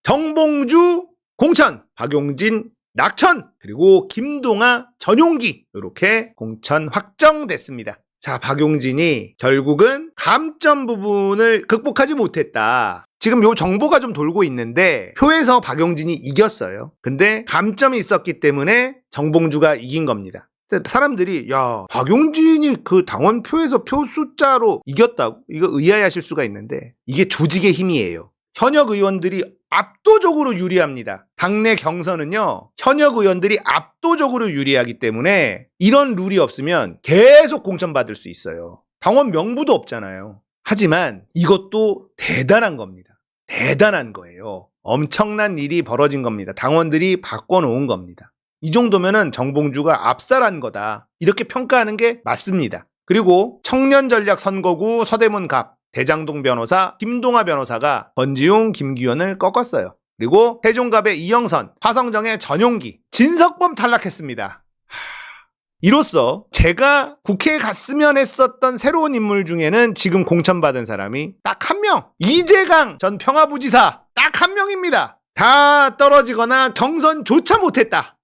정봉주 공천, 박용진 낙천, 그리고 김동아 전용기 이렇게 공천 확정됐습니다. 자, 박용진이 결국은 감점 부분을 극복하지 못했다. 지금 요 정보가 좀 돌고 있는데 표에서 박용진이 이겼어요. 근데 감점이 있었기 때문에 정봉주가 이긴 겁니다. 사람들이 야, 박용진이 그 당원표에서 표 숫자로 이겼다고? 이거 의아해하실 수가 있는데 이게 조직의 힘이에요. 현역 의원들이 압도적으로 유리합니다. 당내 경선은요, 현역 의원들이 압도적으로 유리하기 때문에 이런 룰이 없으면 계속 공천받을 수 있어요. 당원 명부도 없잖아요. 하지만 이것도 대단한 겁니다. 대단한 거예요. 엄청난 일이 벌어진 겁니다. 당원들이 바꿔놓은 겁니다. 이 정도면은 정봉주가 압살한 거다. 이렇게 평가하는 게 맞습니다. 그리고 청년전략선거구 서대문갑 대장동 변호사 김동아 변호사가 권지웅 김기현을 꺾었어요. 그리고 세종갑의 이영선, 화성정의 전용기, 진석범 탈락했습니다. 이로써 제가 국회에 갔으면 했었던 새로운 인물 중에는 지금 공천받은 사람이 딱 한 명, 이재강 전 평화부지사 딱 한 명입니다. 다 떨어지거나 경선조차 못했다.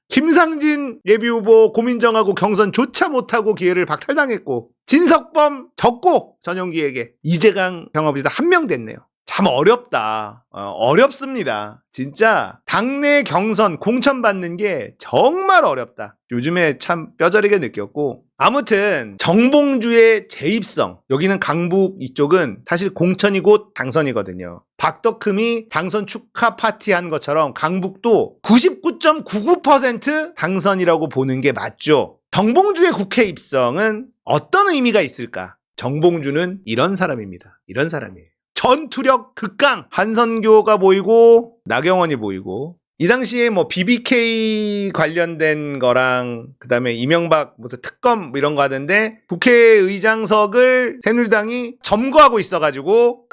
김상진 예비후보 고민정하고 경선조차 못하고 기회를 박탈당했고, 진석범 졌고 전용기에게 이재강 평화부지사 한 명 됐네요. 참 어렵다. 어렵습니다. 진짜 당내 경선 공천받는 게 정말 어렵다. 요즘에 참 뼈저리게 느꼈고, 아무튼 정봉주의 재입성, 여기는 강북 이쪽은 사실 공천이 곧 당선이거든요. 박덕흠이 당선 축하 파티 한 것처럼 강북도 99.99% 당선이라고 보는 게 맞죠. 정봉주의 국회 입성은 어떤 의미가 있을까? 정봉주는 이런 사람입니다. 이런 사람이에요. 전투력 극강, 한선교가 보이고 나경원이 보이고, 이 당시에 뭐 BBK 관련된 거랑 그다음에 이명박 특검 이런 거 하던데 국회의장석을 새누리당이 점거하고 있어가지고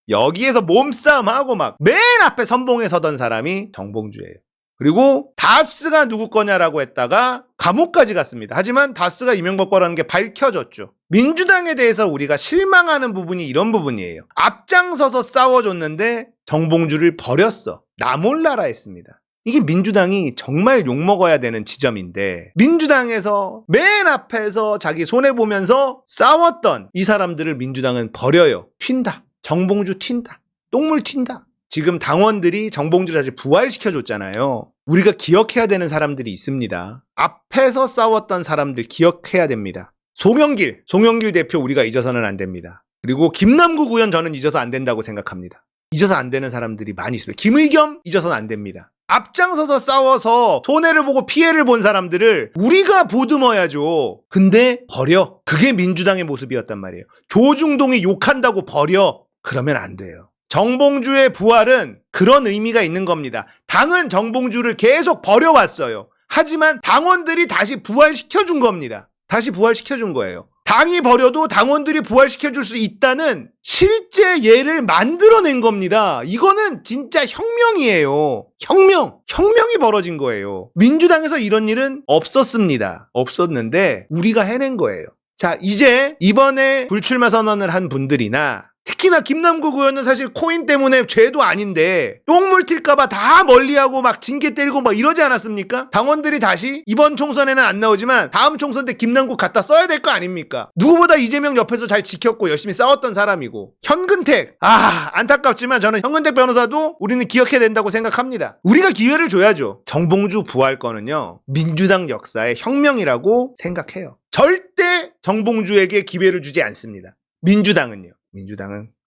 여기에서 몸싸움하고 막 맨 앞에 선봉에 서던 사람이 정봉주예요. 그리고 다스가 누구 거냐라고 했다가 감옥까지 갔습니다. 하지만 다스가 이명박 거라는 게 밝혀졌죠. 민주당에 대해서 우리가 실망하는 부분이 이런 부분이에요. 앞장서서 싸워줬는데 정봉주를 버렸어. 나 몰라라 했습니다. 이게 민주당이 정말 욕먹어야 되는 지점인데, 민주당에서 맨 앞에서 자기 손해보면서 싸웠던 이 사람들을 민주당은 버려요. 튄다. 정봉주 튄다. 똥물 튄다. 지금 당원들이 정봉주를 다시 부활시켜줬잖아요. 우리가 기억해야 되는 사람들이 있습니다. 앞에서 싸웠던 사람들 기억해야 됩니다. 송영길 대표 우리가 잊어서는 안 됩니다. 그리고 김남국 의원 저는 잊어서 안 된다고 생각합니다. 잊어서 안 되는 사람들이 많이 있습니다. 김의겸 잊어서는 안 됩니다. 앞장서서 싸워서 손해를 보고 피해를 본 사람들을 우리가 보듬어야죠. 근데 버려. 그게 민주당의 모습이었단 말이에요. 조중동이 욕한다고 버려. 그러면 안 돼요. 정봉주의 부활은 그런 의미가 있는 겁니다. 당은 정봉주를 계속 버려왔어요. 하지만 당원들이 다시 부활시켜준 겁니다. 다시 부활시켜준 거예요. 당이 버려도 당원들이 부활시켜줄 수 있다는 실제 예를 만들어낸 겁니다. 이거는 진짜 혁명이에요. 혁명이 벌어진 거예요. 민주당에서 이런 일은 없었습니다. 없었는데 우리가 해낸 거예요. 자, 이제 이번에 불출마 선언을 한 분들이나 특히나 김남국 의원은 사실 코인 때문에 죄도 아닌데 똥물 튈까봐 다 멀리하고 막 징계 때리고 막 이러지 않았습니까? 당원들이 다시 이번 총선에는 안 나오지만 다음 총선 때 김남국 갖다 써야 될 거 아닙니까? 누구보다 이재명 옆에서 잘 지켰고 열심히 싸웠던 사람이고, 현근택, 안타깝지만 저는 현근택 변호사도 우리는 기억해야 된다고 생각합니다. 우리가 기회를 줘야죠. 정봉주 부활 건은요, 민주당 역사의 혁명이라고 생각해요. 절대 정봉주에게 기회를 주지 않습니다. 민주당은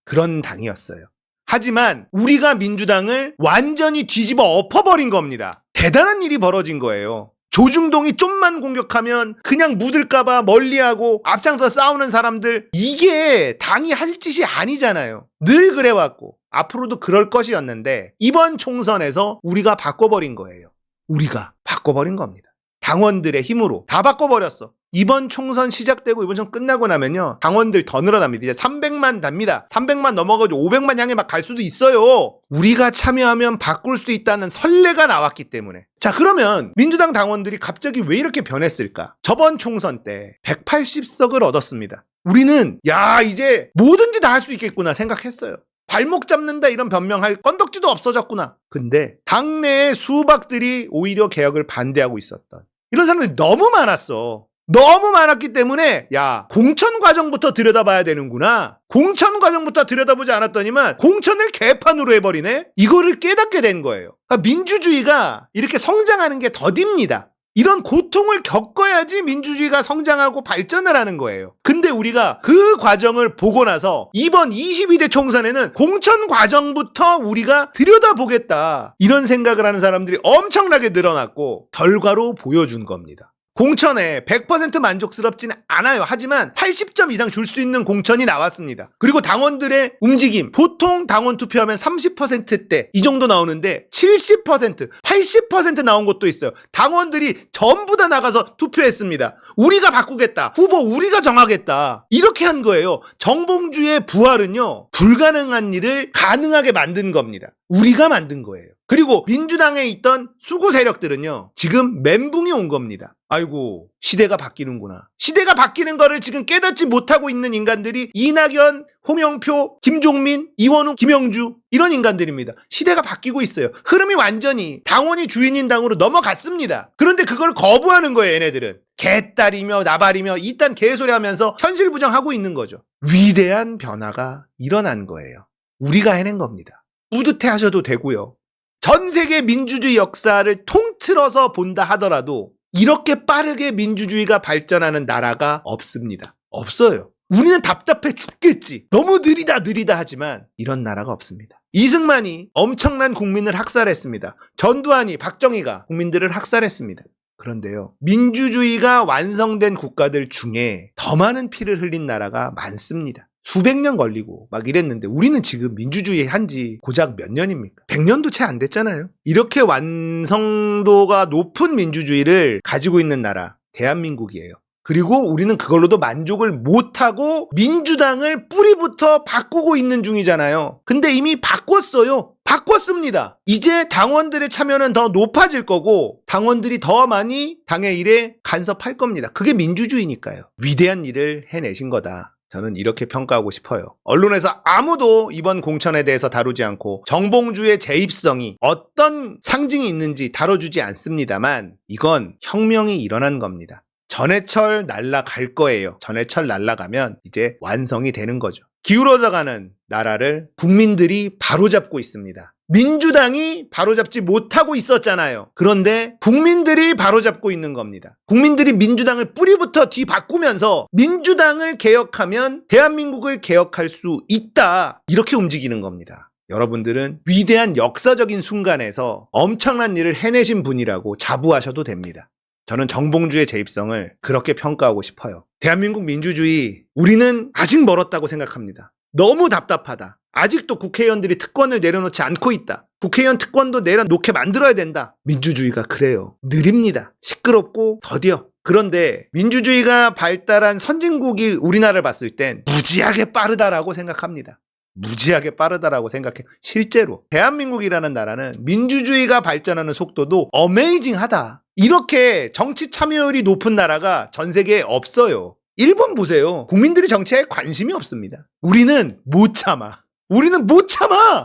그런 당이었어요. 하지만 우리가 민주당을 완전히 뒤집어 엎어버린 겁니다. 대단한 일이 벌어진 거예요. 조중동이 좀만 공격하면 그냥 묻을까봐 멀리하고 앞장서 싸우는 사람들, 이게 당이 할 짓이 아니잖아요. 늘 그래왔고 앞으로도 그럴 것이었는데 이번 총선에서 우리가 바꿔버린 거예요. 우리가 바꿔버린 겁니다. 당원들의 힘으로 다 바꿔버렸어. 이번 총선 시작되고 이번 총선 끝나고 나면요, 당원들 더 늘어납니다. 이제 300만 답니다. 300만 넘어가지고 500만 향해 막 갈 수도 있어요. 우리가 참여하면 바꿀 수 있다는 설레가 나왔기 때문에. 자, 그러면 민주당 당원들이 갑자기 왜 이렇게 변했을까? 저번 총선 때 180석을 얻었습니다. 우리는 이제 뭐든지 다 할 수 있겠구나 생각했어요. 발목 잡는다 이런 변명할 건덕지도 없어졌구나. 근데 당내의 수박들이 오히려 개혁을 반대하고 있었던 이런 사람들이 너무 많았어. 너무 많았기 때문에 야, 공천 과정부터 들여다봐야 되는구나. 공천 과정부터 들여다보지 않았더니만 공천을 개판으로 해버리네. 이거를 깨닫게 된 거예요. 그러니까 민주주의가 이렇게 성장하는 게 더딥니다. 이런 고통을 겪어야지 민주주의가 성장하고 발전을 하는 거예요. 근데 우리가 그 과정을 보고 나서 이번 22대 총선에는 공천 과정부터 우리가 들여다보겠다, 이런 생각을 하는 사람들이 엄청나게 늘어났고 결과로 보여준 겁니다. 공천에 100% 만족스럽지는 않아요. 하지만 80점 이상 줄 수 있는 공천이 나왔습니다. 그리고 당원들의 움직임, 보통 당원 투표하면 30%대 이 정도 나오는데 70%, 80% 나온 것도 있어요. 당원들이 전부 다 나가서 투표했습니다. 우리가 바꾸겠다, 후보 우리가 정하겠다, 이렇게 한 거예요. 정봉주의 부활은요, 불가능한 일을 가능하게 만든 겁니다. 우리가 만든 거예요. 그리고 민주당에 있던 수구 세력들은요, 지금 멘붕이 온 겁니다. 아이고, 시대가 바뀌는구나. 시대가 바뀌는 거를 지금 깨닫지 못하고 있는 인간들이 이낙연, 홍영표, 김종민, 이원우, 김영주, 이런 인간들입니다. 시대가 바뀌고 있어요. 흐름이 완전히 당원이 주인인 당으로 넘어갔습니다. 그런데 그걸 거부하는 거예요, 얘네들은. 개딸이며 나발이며 이딴 개소리 하면서 현실 부정하고 있는 거죠. 위대한 변화가 일어난 거예요. 우리가 해낸 겁니다. 뿌듯해 하셔도 되고요. 전 세계 민주주의 역사를 통틀어서 본다 하더라도 이렇게 빠르게 민주주의가 발전하는 나라가 없습니다. 없어요. 우리는 답답해 죽겠지. 너무 느리다 하지만 이런 나라가 없습니다. 이승만이 엄청난 국민을 학살했습니다. 전두환이, 박정희가 국민들을 학살했습니다. 그런데요, 민주주의가 완성된 국가들 중에 더 많은 피를 흘린 나라가 많습니다. 수백 년 걸리고 막 이랬는데 우리는 지금 민주주의 한지 고작 몇 년입니까? 100년도 채 안 됐잖아요. 이렇게 완성도가 높은 민주주의를 가지고 있는 나라, 대한민국이에요. 그리고 우리는 그걸로도 만족을 못하고 민주당을 뿌리부터 바꾸고 있는 중이잖아요. 근데 이미 바꿨어요. 바꿨습니다. 이제 당원들의 참여는 더 높아질 거고 당원들이 더 많이 당의 일에 간섭할 겁니다. 그게 민주주의니까요. 위대한 일을 해내신 거다. 저는 이렇게 평가하고 싶어요. 언론에서 아무도 이번 공천에 대해서 다루지 않고 정봉주의 재입성이 어떤 상징이 있는지 다뤄주지 않습니다만 이건 혁명이 일어난 겁니다. 전해철 날아갈 거예요. 전해철 날아가면 이제 완성이 되는 거죠. 기울어져가는 나라를 국민들이 바로잡고 있습니다. 민주당이 바로잡지 못하고 있었잖아요. 그런데 국민들이 바로잡고 있는 겁니다. 국민들이 민주당을 뿌리부터 뒤바꾸면서 민주당을 개혁하면 대한민국을 개혁할 수 있다, 이렇게 움직이는 겁니다. 여러분들은 위대한 역사적인 순간에서 엄청난 일을 해내신 분이라고 자부하셔도 됩니다. 저는 정봉주의 재입성을 그렇게 평가하고 싶어요. 대한민국 민주주의, 우리는 아직 멀었다고 생각합니다. 너무 답답하다. 아직도 국회의원들이 특권을 내려놓지 않고 있다. 국회의원 특권도 내려놓게 만들어야 된다. 민주주의가 그래요. 느립니다. 시끄럽고 더뎌. 그런데 민주주의가 발달한 선진국이 우리나라를 봤을 땐 무지하게 빠르다라고 생각합니다. 무지하게 빠르다라고 생각해. 실제로 대한민국이라는 나라는 민주주의가 발전하는 속도도 어메이징하다. 이렇게 정치 참여율이 높은 나라가 전 세계에 없어요. 일본 보세요. 국민들이 정치에 관심이 없습니다. 우리는 못 참아.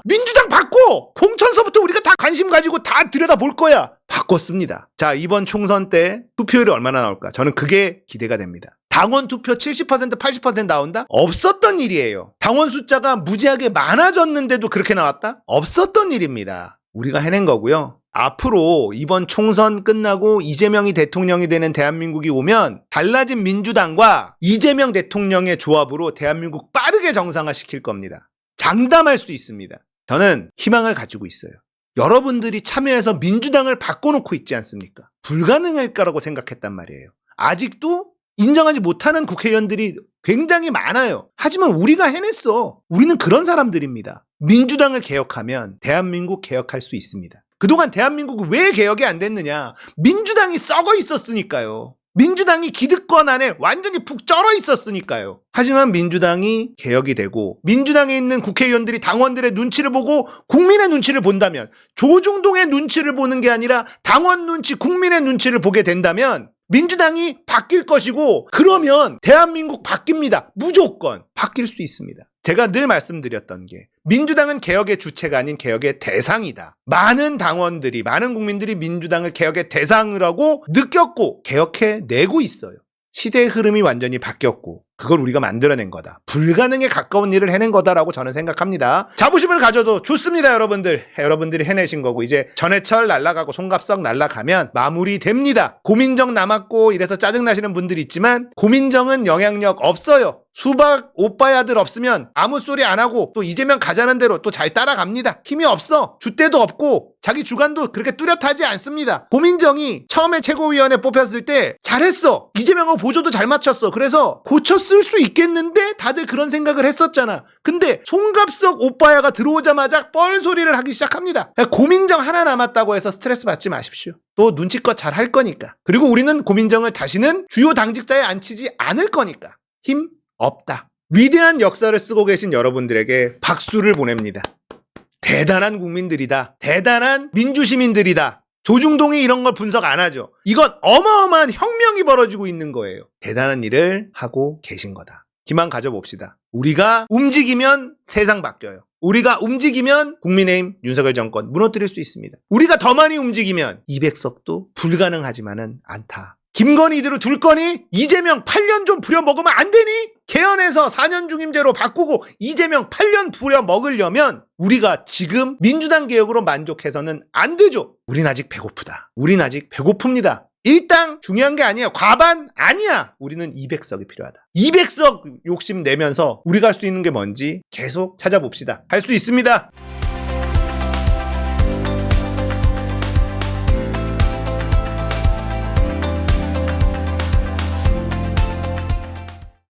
민주당 바꿔! 공천서부터 우리가 다 관심 가지고 다 들여다볼 거야. 바꿨습니다. 자, 이번 총선 때 투표율이 얼마나 나올까? 저는 그게 기대가 됩니다. 당원 투표 70%, 80% 나온다? 없었던 일이에요. 당원 숫자가 무지하게 많아졌는데도 그렇게 나왔다? 없었던 일입니다. 우리가 해낸 거고요. 앞으로 이번 총선 끝나고 이재명이 대통령이 되는 대한민국이 오면 달라진 민주당과 이재명 대통령의 조합으로 대한민국 빠르게 정상화시킬 겁니다. 장담할 수 있습니다. 저는 희망을 가지고 있어요. 여러분들이 참여해서 민주당을 바꿔놓고 있지 않습니까? 불가능할 거라고 생각했단 말이에요. 아직도 인정하지 못하는 국회의원들이 굉장히 많아요. 하지만 우리가 해냈어. 우리는 그런 사람들입니다. 민주당을 개혁하면 대한민국 개혁할 수 있습니다. 그동안 대한민국이 왜 개혁이 안 됐느냐? 민주당이 썩어 있었으니까요. 민주당이 기득권 안에 완전히 푹 쩔어 있었으니까요. 하지만 민주당이 개혁이 되고 민주당에 있는 국회의원들이 당원들의 눈치를 보고 국민의 눈치를 본다면, 조중동의 눈치를 보는 게 아니라 당원 눈치, 국민의 눈치를 보게 된다면 민주당이 바뀔 것이고, 그러면 대한민국 바뀝니다. 무조건 바뀔 수 있습니다. 제가 늘 말씀드렸던 게 민주당은 개혁의 주체가 아닌 개혁의 대상이다. 많은 당원들이, 많은 국민들이 민주당을 개혁의 대상이라고 느꼈고 개혁해내고 있어요. 시대의 흐름이 완전히 바뀌었고 그걸 우리가 만들어낸 거다. 불가능에 가까운 일을 해낸 거다라고 저는 생각합니다. 자부심을 가져도 좋습니다, 여러분들. 여러분들이 해내신 거고 이제 전해철 날아가고 송갑석 날아가면 마무리됩니다. 고민정 남았고 이래서 짜증나시는 분들이 있지만 고민정은 영향력 없어요. 수박 오빠야들 없으면 아무 소리 안 하고 또 이재명 가자는 대로 또 잘 따라갑니다. 힘이 없어. 줏대도 없고 자기 주관도 그렇게 뚜렷하지 않습니다. 고민정이 처음에 최고위원회 뽑혔을 때 잘했어. 이재명하고 보조도 잘 맞췄어. 그래서 고쳤을 수 있겠는데 다들 그런 생각을 했었잖아. 근데 송갑석 오빠야가 들어오자마자 뻘소리를 하기 시작합니다. 고민정 하나 남았다고 해서 스트레스 받지 마십시오. 또 눈치껏 잘 할 거니까. 그리고 우리는 고민정을 다시는 주요 당직자에 앉히지 않을 거니까. 힘 없다. 위대한 역사를 쓰고 계신 여러분들에게 박수를 보냅니다. 대단한 국민들이다. 대단한 민주시민들이다. 조중동이 이런 걸 분석 안 하죠. 이건 어마어마한 혁명이 벌어지고 있는 거예요. 대단한 일을 하고 계신 거다. 기만 가져봅시다. 우리가 움직이면 세상 바뀌어요. 우리가 움직이면 국민의힘 윤석열 정권 무너뜨릴 수 있습니다. 우리가 더 많이 움직이면 200석도 불가능하지만은 않다. 김건희 이대로 둘 거니? 이재명 8년 좀 부려먹으면 안 되니? 개헌해서 4년 중임제로 바꾸고 이재명 8년 부려먹으려면 우리가 지금 민주당 개혁으로 만족해서는 안 되죠. 우린 아직 배고프다. 우린 아직 배고픕니다. 일당 중요한 게 아니야. 과반 아니야. 우리는 200석이 필요하다. 200석 욕심 내면서 우리가 할 수 있는 게 뭔지 계속 찾아봅시다. 할 수 있습니다.